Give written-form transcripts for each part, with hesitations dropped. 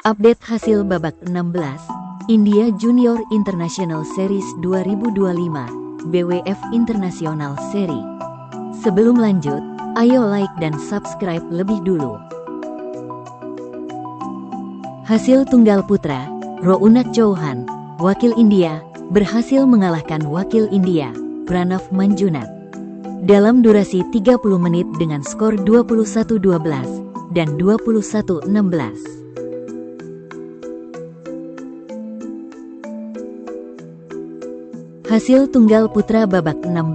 Update hasil babak 16 India Junior International Series 2025 BWF International Series. Sebelum lanjut, ayo like dan subscribe lebih dulu. Hasil tunggal putra, Ronak Chauhan, wakil India, berhasil mengalahkan wakil India, Pranav Manjunath, dalam durasi 30 menit dengan skor 21-12 dan 21-16. Hasil tunggal putra babak 16,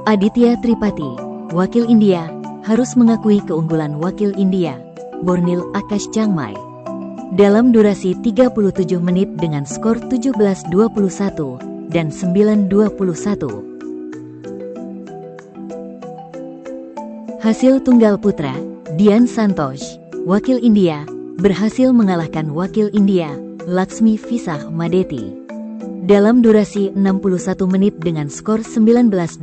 Aditya Tripathi, wakil India, harus mengakui keunggulan wakil India, Bornil Akash Changmai, dalam durasi 37 menit dengan skor 17-21 dan 9-21. Hasil tunggal putra, Dian Santosh, wakil India, berhasil mengalahkan wakil India, Laxmi Visakh Madeti, dalam durasi 61 menit dengan skor 19-21,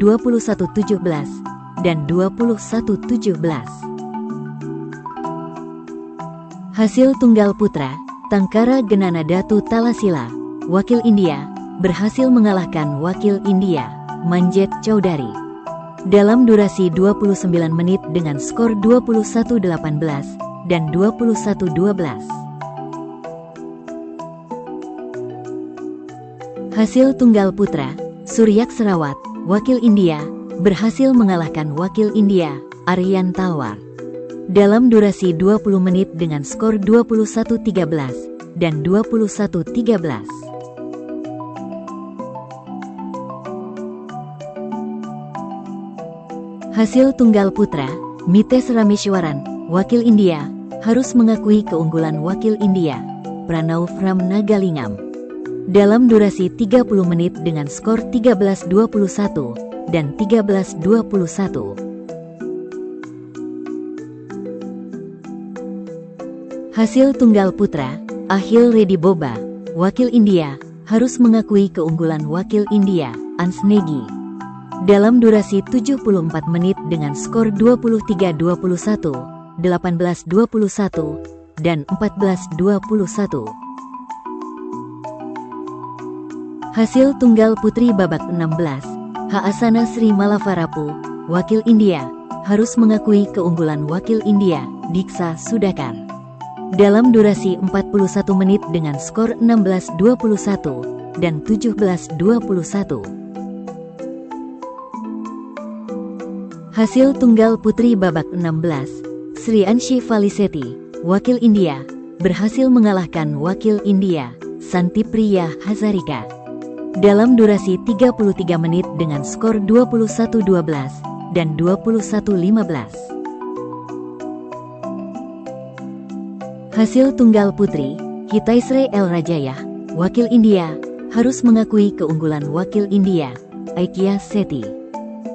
21-17, dan 21-17. Hasil tunggal putra, Tangkara Genana Datu Talasila, wakil India, berhasil mengalahkan wakil India, Manjet Chaudhary, dalam durasi 29 menit dengan skor 21-18 dan 21-12. Hasil tunggal putra, Suryak Serawat, wakil India, berhasil mengalahkan wakil India, Aryan Talwar, dalam durasi 20 menit dengan skor 21-13 dan 21-13. Hasil tunggal putra, Mitesh Rameshwaran, wakil India, harus mengakui keunggulan wakil India, Pranav Ramnagalingam, dalam durasi 30 menit dengan skor 13-21 dan 13-21. Hasil tunggal putra, Akhil Reddy Boba, wakil India, harus mengakui keunggulan wakil India, Ansnegi, dalam durasi 74 menit dengan skor 23-21, 18-21, dan 14-21. Hasil tunggal putri babak 16, Haasana Sri Malavarapu, wakil India, harus mengakui keunggulan wakil India, Diksha Sudhakar, dalam durasi 41 menit dengan skor 16-21 dan 17-21. Hasil tunggal putri babak 16, Sri Anshi Falisetti, wakil India, berhasil mengalahkan wakil India, Santipriya Hazarika, dalam durasi 33 menit dengan skor 21-12 dan 21-15. Hasil tunggal putri, Hitaisre El Rajayah, wakil India, harus mengakui keunggulan wakil India, Aikya Sethi,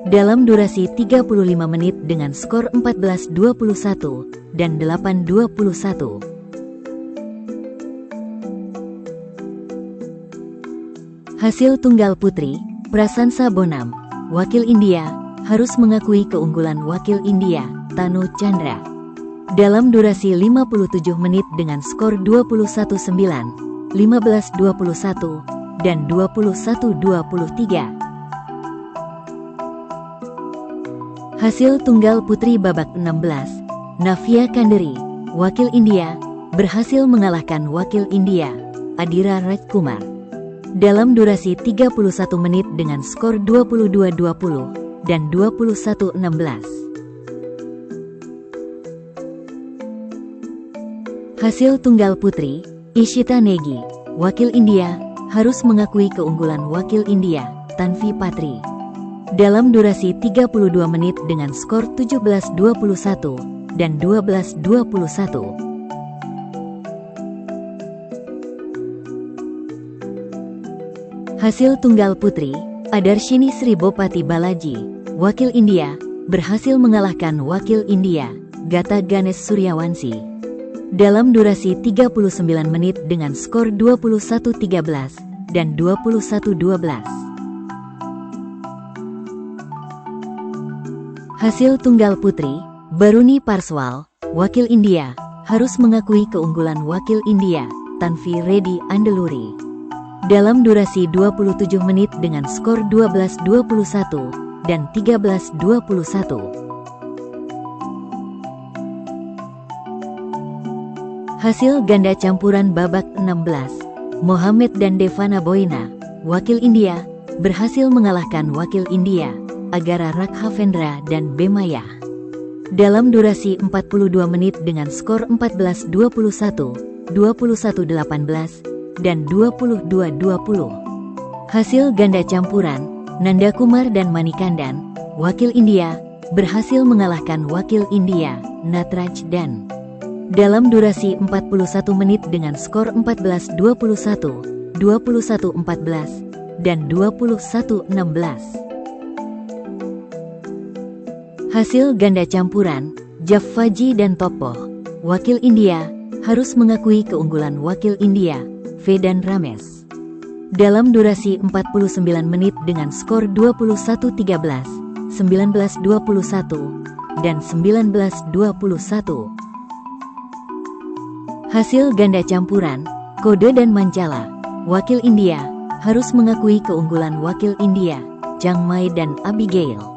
dalam durasi 35 menit dengan skor 14-21 dan 8-21. Hasil tunggal putri, Prasansa Bonam, wakil India, harus mengakui keunggulan wakil India, Tanu Chandra, dalam durasi 57 menit dengan skor 21-9, 15-21, dan 21-23. Hasil tunggal putri babak 16, Navya Kanderi, wakil India, berhasil mengalahkan wakil India, Adira Rajkumar, dalam durasi 31 menit dengan skor 22-20 dan 21-16. Hasil tunggal putri, Ishita Negi, wakil India, harus mengakui keunggulan wakil India, Tanvi Patri, dalam durasi 32 menit dengan skor 17-21 dan 12-21. Hasil tunggal putri, Adarshini Sri Bopati Balaji, wakil India, berhasil mengalahkan wakil India, Gata Ganesh Suryawanshi, dalam durasi 39 menit dengan skor 21-13 dan 21-12. Hasil tunggal putri, Baruni Parswal, wakil India, harus mengakui keunggulan wakil India, Tanvi Reddy Andeluri. Dalam durasi 27 menit dengan skor 12-21 dan 13-21. Hasil ganda campuran babak 16, Mohammed dan Devana Boina, wakil India, berhasil mengalahkan wakil India, Agara Rakhavendra dan Bemaya. Dalam durasi 42 menit dengan skor 14-21, 21-18, dan 22-20. Hasil ganda campuran, Nanda Kumar dan Manikandan, wakil India, berhasil mengalahkan wakil India, Natraj dan. Dalam durasi 41 menit dengan skor 14-21, 21-14, dan 21-16. Hasil ganda campuran, Jaffaji dan Topoh, wakil India, harus mengakui keunggulan wakil India, Vedan Ramesh. Dalam durasi 49 menit dengan skor 21-13, 19-21, dan 19-21. Hasil ganda campuran, Kode dan Mancala, wakil India, harus mengakui keunggulan wakil India, Jangmai dan Abigail.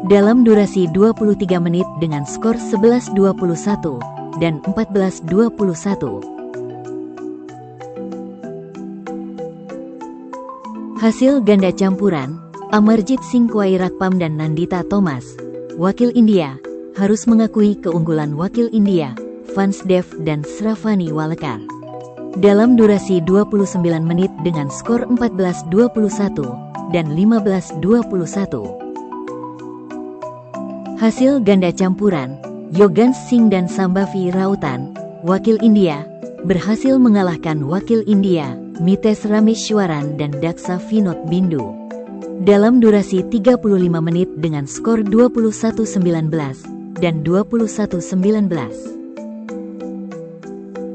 Dalam durasi 23 menit dengan skor 11-21 dan 14-21. Hasil ganda campuran, Amarjit Singh Kwairakpam dan Nandita Thomas, wakil India, harus mengakui keunggulan wakil India, Vansdev dan Sravani Walekar. Dalam durasi 29 menit dengan skor 14-21 dan 15-21. Hasil ganda campuran, Yogan Singh dan Sambhavi Rautan, wakil India, berhasil mengalahkan wakil India, Mitesh Rameshwaran dan Daksa Vinod Bindu. Dalam durasi 35 menit dengan skor 21-19 dan 21-19.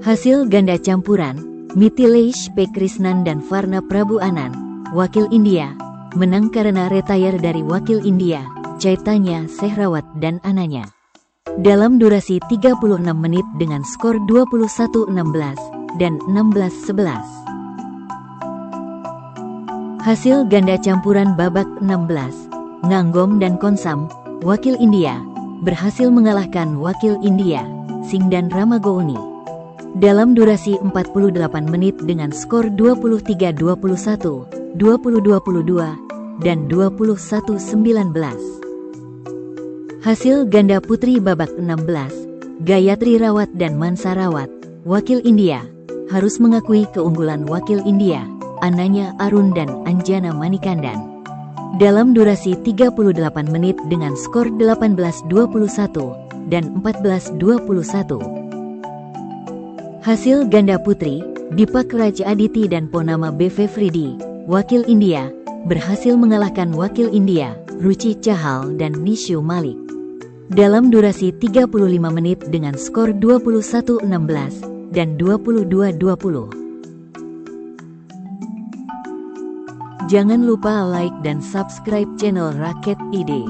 Hasil ganda campuran, Mithilesh P. Krishnan dan Varna Prabhu Anand, wakil India, menang karena retire dari wakil India, Chaitanya Sehrawat dan anaknya. Dalam durasi 36 menit dengan skor 21-16 dan 16-11. Hasil ganda campuran babak 16, Nganggom dan Konsam, wakil India, berhasil mengalahkan wakil India, Singh dan Ramagouni. Dalam durasi 48 menit dengan skor 23-21, 20-22, dan 21-19. Hasil ganda putri babak 16, Gayatri Rawat dan Mansa Rawat, wakil India, harus mengakui keunggulan wakil India, Ananya Arun dan Anjana Manikandan. Dalam durasi 38 menit dengan skor 18-21 dan 14-21. Hasil ganda putri, Dipak Raj Aditi dan Ponama B.V. Fridi, wakil India, berhasil mengalahkan wakil India, Ruchi Chahal dan Nishu Malik. Dalam durasi 35 menit dengan skor 21-16 dan 22-20. Jangan lupa like dan subscribe channel Raket ID.